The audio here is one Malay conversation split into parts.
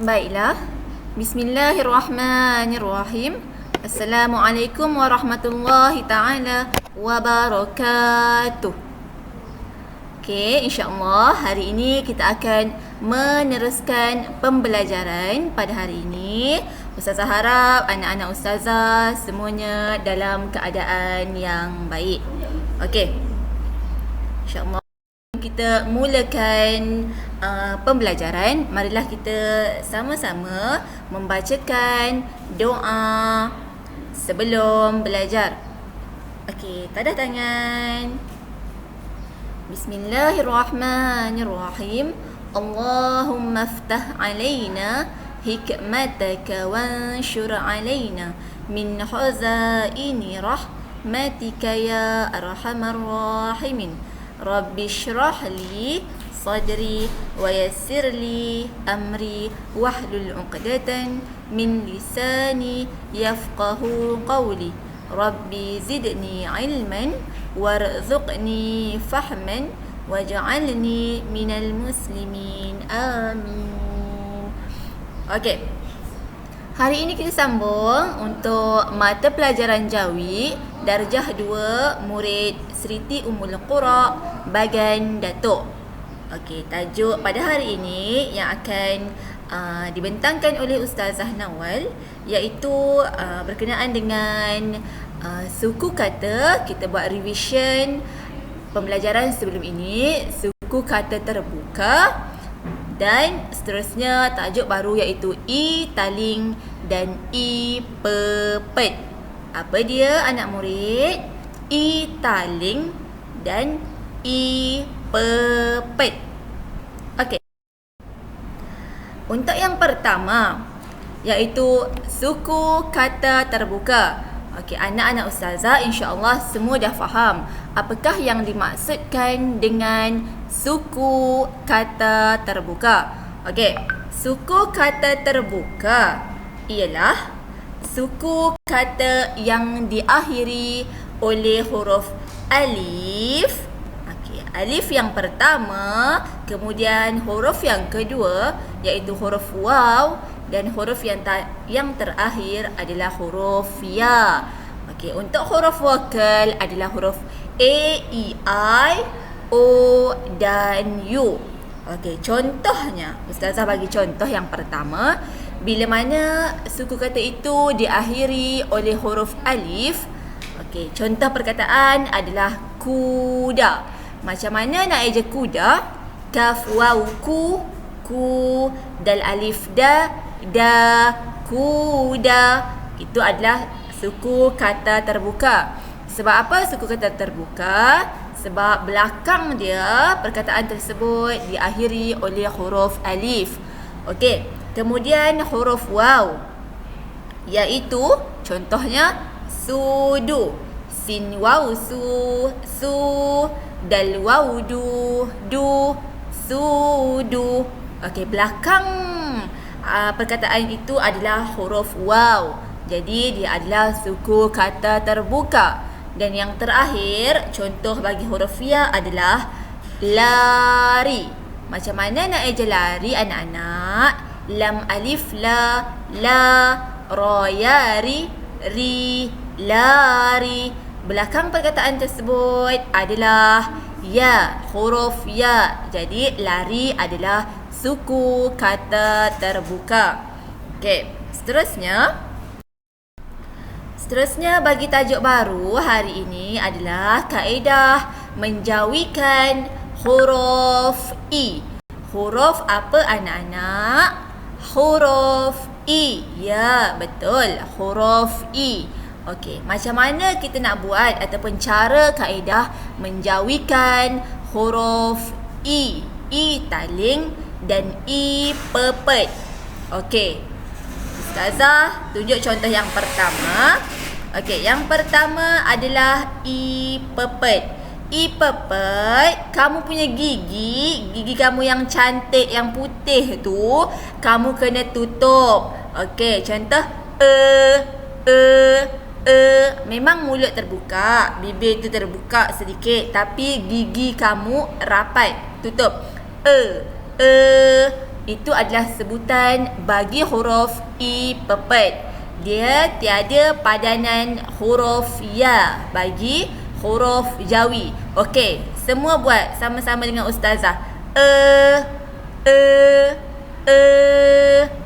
Baiklah. Bismillahirrahmanirrahim. Assalamualaikum warahmatullahi taala wabarakatuh. Okey, insya-Allah hari ini kita akan meneruskan pembelajaran pada hari ini. Ustazah harap anak-anak ustazah semuanya dalam keadaan yang baik. Okey. Insya-Allah kita mulakan pembelajaran. Marilah kita sama-sama membacakan doa sebelum belajar. Okey, tadah tangan. Bismillahirrahmanirrahim. Allahumma aftah alaina hikmataka wanshur alaina min khazaini rahmatika ya arhamar rahimin. Rabbi shrah li sadri wa yassir li amri wahlul 'uqdatan min lisani yafqahu qawli. Rabbi zidni ilman warzuqni fahman waj'alni minal muslimin. Amin. Okey. Hari ini kita sambung untuk mata pelajaran Jawi darjah 2 murid Seriti Ummul Qura bagan Datuk. Okey, tajuk pada hari ini yang akan dibentangkan oleh Ustazah Nawal iaitu berkenaan dengan suku kata. Kita buat revision pembelajaran sebelum ini, suku kata terbuka, dan seterusnya tajuk baru iaitu I taling dan I pepet. Apa dia anak murid? I taling dan I pepet. Okey. Untuk yang pertama iaitu suku kata terbuka. Okey, anak-anak ustazah insya-Allah semua dah faham apakah yang dimaksudkan dengan suku kata terbuka. Okey, suku kata terbuka ialah suku kata yang diakhiri oleh huruf alif. Okey, alif yang pertama, kemudian huruf yang kedua iaitu huruf waw, dan huruf yang terakhir adalah huruf ya. Okey, untuk huruf vokal adalah huruf A, E, I, O dan U. Okey, contohnya ustazah bagi contoh yang pertama. Bila mana suku kata itu diakhiri oleh huruf alif. Okey, contoh perkataan adalah kuda. Macam mana nak ejak kuda? Kaf waw ku dal alif da kuda. Itu adalah suku kata terbuka. Sebab apa suku kata terbuka? Sebab belakang dia perkataan tersebut diakhiri oleh huruf alif. Okey, kemudian huruf waw iaitu contohnya sudu. Sin waw su dal waw du sudu. Okey, belakang perkataan itu adalah huruf waw. Jadi dia adalah suku kata terbuka. Dan yang terakhir, contoh bagi huruf ya adalah lari. Macam mana nak eja lari anak-anak? Lam alif la ra ya ri lari. Belakang perkataan tersebut adalah ya, huruf ya. Jadi lari adalah suku kata terbuka. Okey, Seterusnya bagi tajuk baru hari ini adalah kaedah menjawikan huruf I. Huruf apa anak-anak? Huruf I. Ya, betul. Huruf I. Okey, macam mana kita nak buat ataupun cara kaedah menjawikan huruf I? I taling dan I pepet. Okey, ustazah tunjuk contoh yang pertama. Okey, yang pertama adalah I pepet. I pepet, kamu punya gigi kamu yang cantik, yang putih tu, kamu kena tutup. Okey, contoh memang mulut terbuka, bibir tu terbuka sedikit, tapi gigi kamu rapat, tutup. itu adalah sebutan bagi huruf I pepet. Dia tiada padanan huruf ya bagi huruf Jawi. Okey, semua buat sama-sama dengan ustazah.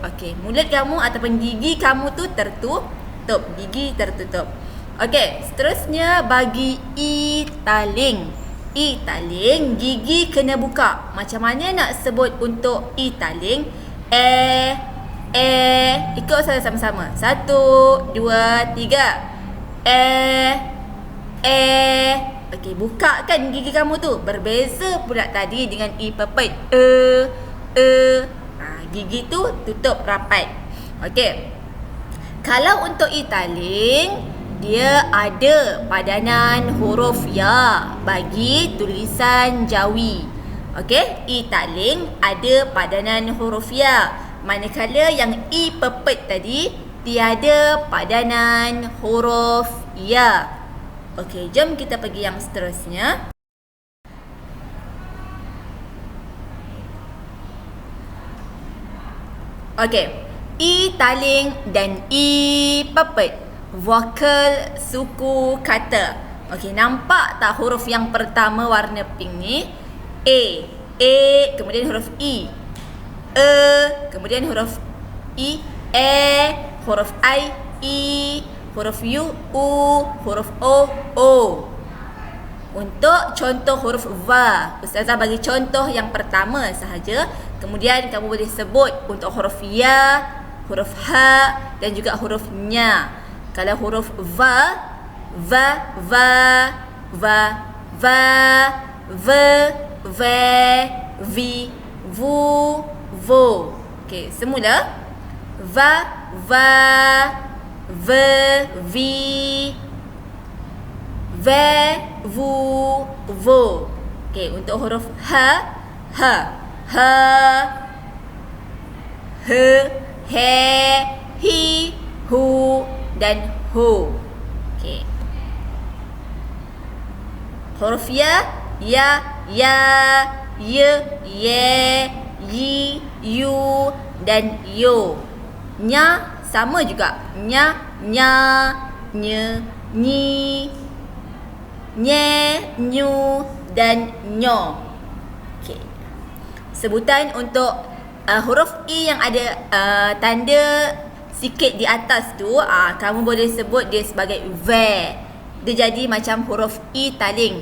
Okey, mulut kamu ataupun gigi kamu tu tertutup. Gigi tertutup. Okey, seterusnya bagi I taling. I taling, gigi kena buka. Macam mana nak sebut untuk I taling? Ikut saya sama-sama. 1, 2, 3. Okey, buka kan gigi kamu tu. Berbeza pula tadi dengan I pepet. Gigi tu tutup rapat. Okey. Kalau untuk I taling, dia ada padanan huruf ya bagi tulisan Jawi. Okey, I taling ada padanan huruf ya. Manakala yang I pepet tadi tiada padanan huruf ya. Okey, jom kita pergi yang seterusnya. Okey, I taling dan I pepet. Vokal suku kata. Okey, nampak tak huruf yang pertama warna pink ni? A, kemudian huruf I. Kemudian huruf I, huruf I, huruf U, huruf O. Untuk contoh huruf va, ustazah bagi contoh yang pertama sahaja. Kemudian kamu boleh sebut untuk huruf ya, huruf ha dan juga huruf nya. Kalau huruf va, ve, vi, vu, vo. Okey, semula. Va, ve, vi, ve, vu, vo. Okey, untuk huruf ha, he, hi, hu dan hu. Okey. Huruf ya, ye, yi, yu dan yo. Nya sama juga. Nya, nye, ni, nye, nyu dan nyo. Okey. Sebutan untuk huruf I yang ada tanda sikit di atas tu, kamu boleh sebut dia sebagai ve. Dia jadi macam huruf I taling.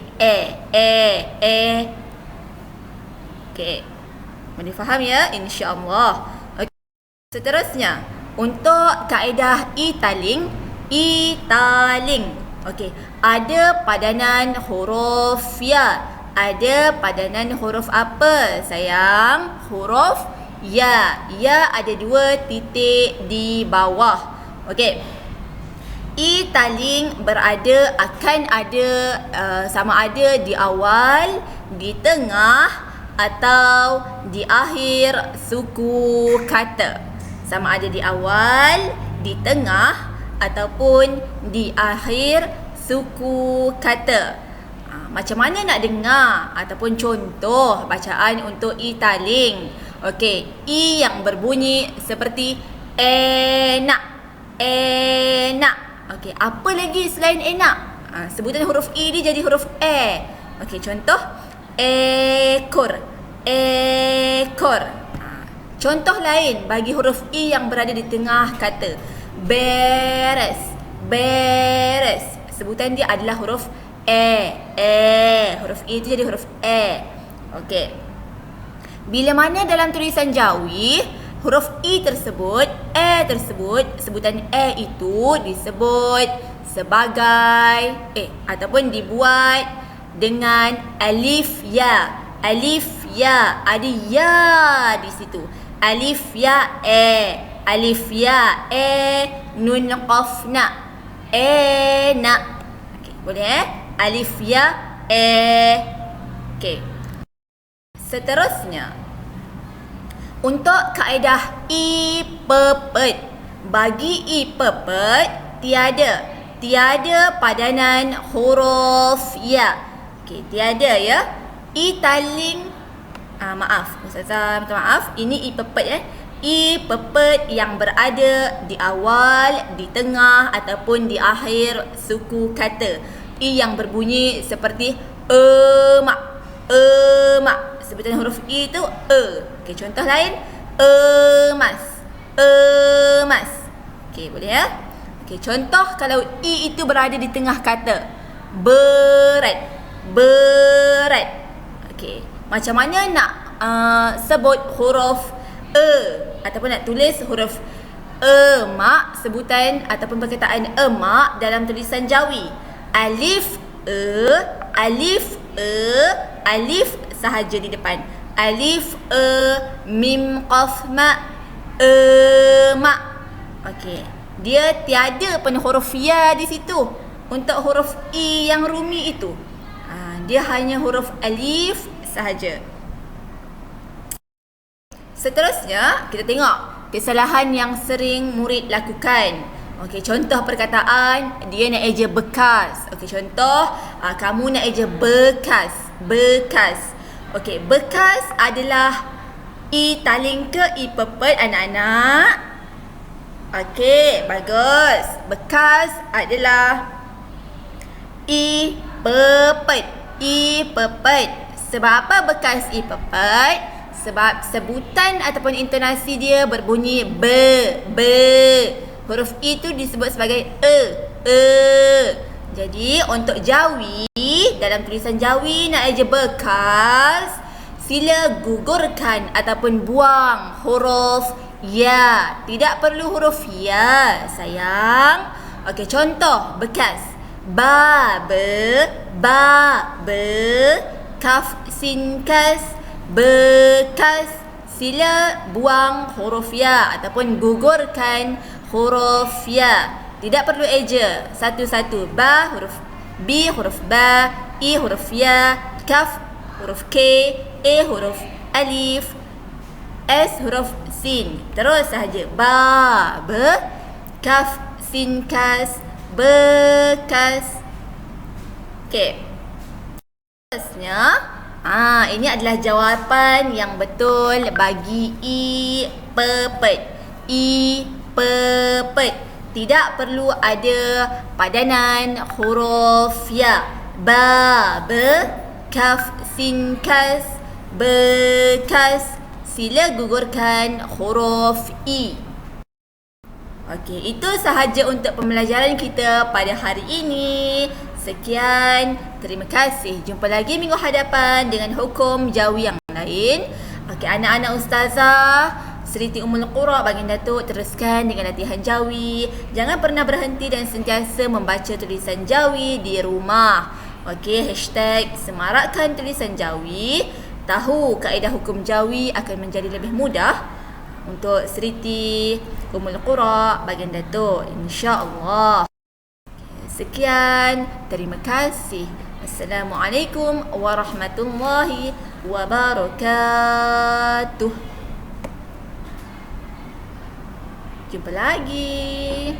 Okey. Boleh faham ya? InsyaAllah. Okay. Seterusnya, untuk kaedah I taling. Okey. Ada padanan huruf ya. Ada padanan huruf apa sayang? Huruf ya. Ya ada 2 titik di bawah. Okey. I taling akan ada sama ada di awal, di tengah atau di akhir suku kata. Sama ada di awal, di tengah ataupun di akhir suku kata. Macam mana nak dengar ataupun contoh bacaan untuk I taling? Okey, I yang berbunyi seperti enak. Okey, apa lagi selain enak? Sebutan huruf I dia jadi huruf e. Okey, contoh ekor. Contoh lain bagi huruf I yang berada di tengah kata. Beres. Sebutan dia adalah huruf huruf I itu jadi huruf Okey. Bila mana dalam tulisan Jawi huruf I tersebut, sebutan itu disebut sebagai ataupun dibuat dengan alif ya. Ada ya di situ. Alif ya nun qaf na. Nak. Okey, boleh alif ya Okey. Seterusnya, untuk kaedah I pepet. Bagi I pepet tiada padanan huruf ya. Okey, tiada ya. I taling Maaf Ustazah, minta maaf. Ini I pepet I pepet yang berada di awal, di tengah ataupun di akhir suku kata. I yang berbunyi seperti emak, emak. Sebutan huruf I tu Okey, contoh lain, emas, emas. Okey, boleh ya? Okey, contoh kalau I itu berada di tengah kata. Berat, berat. Okey, macam mana nak sebut huruf ataupun nak tulis huruf emak, sebutan ataupun perkataan emak dalam tulisan Jawi. Alif alif alif sahaja di depan. Alif mim qaf ma emak. Okey, dia tiada pun huruf ya di situ untuk huruf I yang rumi itu. Dia hanya huruf alif sahaja. Seterusnya, kita tengok kesalahan yang sering murid lakukan. Okey, contoh perkataan, dia nak eja bekas. Okey, contoh, kamu nak eja bekas, bekas. Okey, bekas adalah I taling ke I pepet anak-anak? Okey, bagus. Bekas adalah I pepet, I pepet. Sebab apa bekas I pepet? Sebab sebutan ataupun intonasi dia berbunyi be. Huruf I itu disebut sebagai Jadi untuk Jawi, dalam tulisan Jawi nak eja bekas, sila gugurkan ataupun buang huruf ya. Tidak perlu huruf ya, sayang. Okey, contoh bekas. Ba be, kaf sin kas, bekas. Sila buang huruf ya ataupun gugurkan huruf ya. Tidak perlu eja satu-satu. Ba huruf B huruf ba, I huruf ya, kaf huruf K, A huruf alif, S huruf sin. Terus sahaja. Ba be, kaf sin kas, bekas. Okey. Seterusnya, ini adalah jawapan yang betul bagi I pepet. I pepet. Tidak perlu ada padanan huruf ya. Ba be, kaf sin kas, bekas. Sila gugurkan huruf I. Okey, itu sahaja untuk pembelajaran kita pada hari ini. Sekian, terima kasih. Jumpa lagi minggu hadapan dengan hukum Jawi yang lain. Okey, anak-anak Ustazah Siti Ummul Qura baginda Datuk teruskan dengan latihan Jawi. Jangan pernah berhenti dan sentiasa membaca tulisan Jawi di rumah. Okey, hashtag semarakkan tulisan Jawi. Tahu kaedah hukum Jawi akan menjadi lebih mudah untuk Siti Ummul Qura baginda Datuk, insya-Allah. Sekian, terima kasih. Assalamualaikum warahmatullahi wabarakatuh. Jumpa lagi.